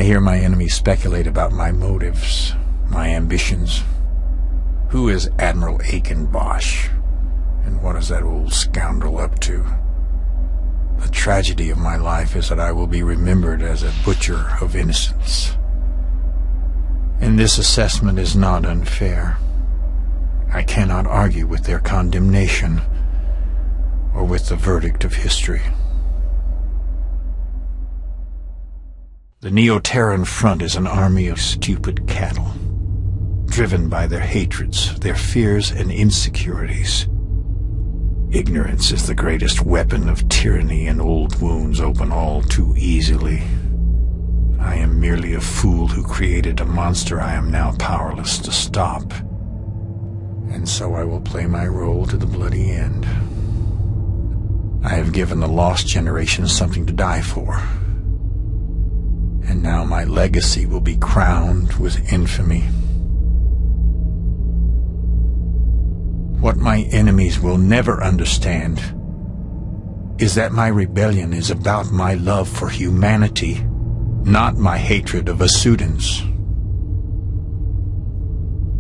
I hear my enemies speculate about my motives, my ambitions. Who is Admiral Aiken Bosch? And what is that old scoundrel up to? The tragedy of my life is that I will be remembered as a butcher of innocence. And this assessment is not unfair. I cannot argue with their condemnation or with the verdict of history. The Neo-Terran Front is an army of stupid cattle, driven by their hatreds, their fears and insecurities. Ignorance is the greatest weapon of tyranny, and old wounds open all too easily. I am merely a fool who created a monster I am now powerless to stop. And so I will play my role to the bloody end. I have given the lost generation something to die for. And now my legacy will be crowned with infamy. What my enemies will never understand is that my rebellion is about my love for humanity, not my hatred of Asudans.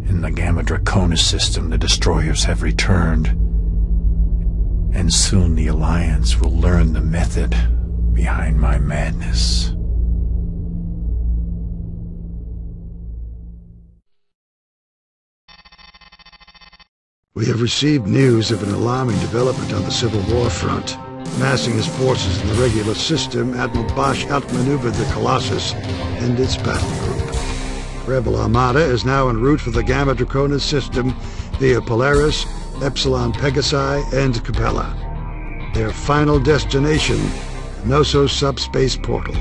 In the Gamma Draconis system, the destroyers have returned, and soon the Alliance will learn the method behind my madness. We have received news of an alarming development on the Civil War front. Massing his forces in the regular system, Admiral Bosch outmaneuvered the Colossus and its battle group. Rebel Armada is now en route for the Gamma Draconis system via Polaris, Epsilon Pegasi, and Capella. Their final destination, the Noso subspace portal.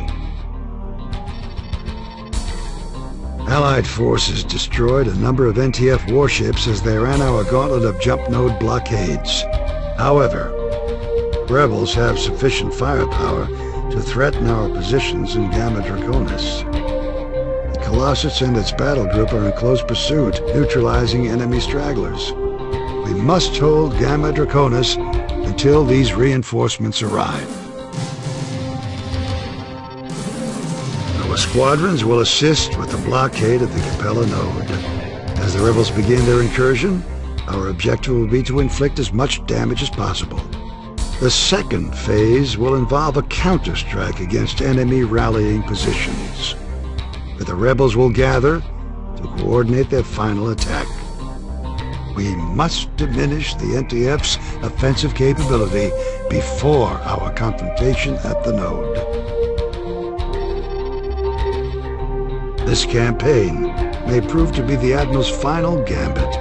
Allied forces destroyed a number of NTF warships as they ran our gauntlet of jump node blockades. However, rebels have sufficient firepower to threaten our positions in Gamma Draconis. The Colossus and its battle group are in close pursuit, neutralizing enemy stragglers. We must hold Gamma Draconis until these reinforcements arrive. Our squadrons will assist with the blockade of the Capella node. As the rebels begin their incursion, our objective will be to inflict as much damage as possible. The second phase will involve a counterstrike against enemy rallying positions, where the rebels will gather to coordinate their final attack. We must diminish the NTF's offensive capability before our confrontation at the node. This campaign may prove to be the Admiral's final gambit.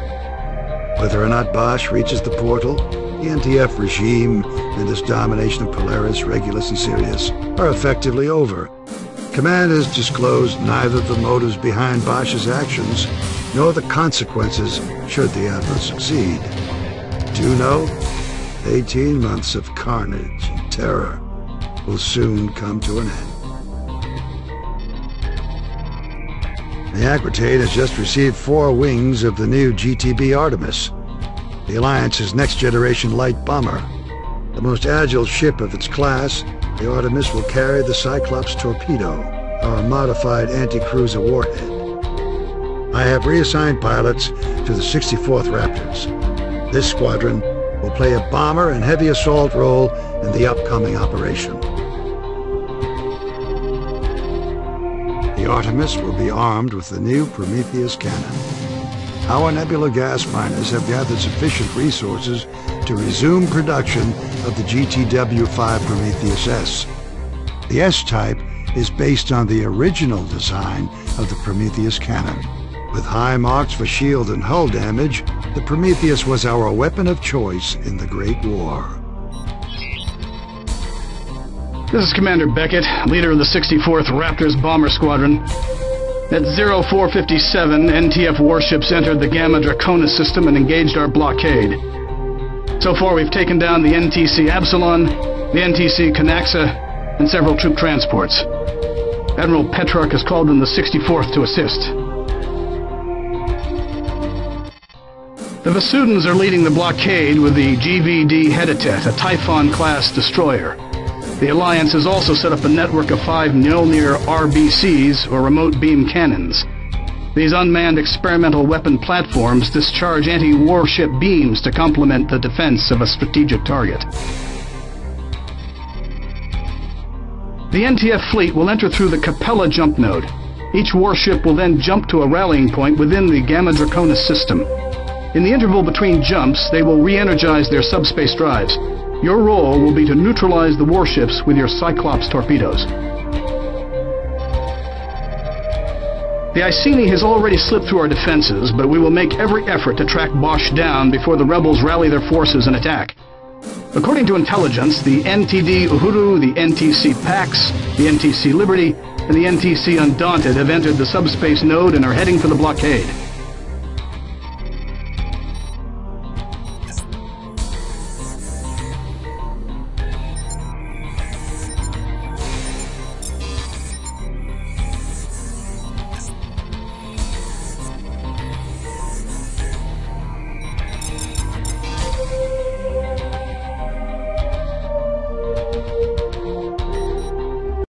Whether or not Bosch reaches the portal, the NTF regime and its domination of Polaris, Regulus, and Sirius are effectively over. Command has disclosed neither the motives behind Bosch's actions nor the consequences should the Admiral succeed. Do know, 18 months of carnage and terror will soon come to an end. The Aquitaine has just received 4 wings of the new GTB Artemis, the Alliance's next-generation light bomber. The most agile ship of its class, the Artemis will carry the Cyclops torpedo, our modified anti-cruiser warhead. I have reassigned pilots to the 64th Raptors. This squadron will play a bomber and heavy assault role in the upcoming operation. The Artemis will be armed with the new Prometheus cannon. Our Nebula gas miners have gathered sufficient resources to resume production of the GTW-5 Prometheus S. The S-type is based on the original design of the Prometheus cannon. With high marks for shield and hull damage, the Prometheus was our weapon of choice in the Great War. This is Commander Beckett, leader of the 64th Raptors Bomber Squadron. At 0457, NTF warships entered the Gamma Draconis system and engaged our blockade. So far, we've taken down the NTC Absalon, the NTC Canaxa, and several troop transports. Admiral Petrarch has called in the 64th to assist. The Vasudans are leading the blockade with the GVD Heditet, a Typhon-class destroyer. The Alliance has also set up a network of 5 Mjolnir RBCs, or remote beam cannons. These unmanned experimental weapon platforms discharge anti-warship beams to complement the defense of a strategic target. The NTF fleet will enter through the Capella jump node. Each warship will then jump to a rallying point within the Gamma Draconis system. In the interval between jumps, they will re-energize their subspace drives. Your role will be to neutralize the warships with your Cyclops torpedoes. The Iceni has already slipped through our defenses, but we will make every effort to track Bosch down before the rebels rally their forces and attack. According to intelligence, the NTD Uhuru, the NTC Pax, the NTC Liberty, and the NTC Undaunted have entered the subspace node and are heading for the blockade.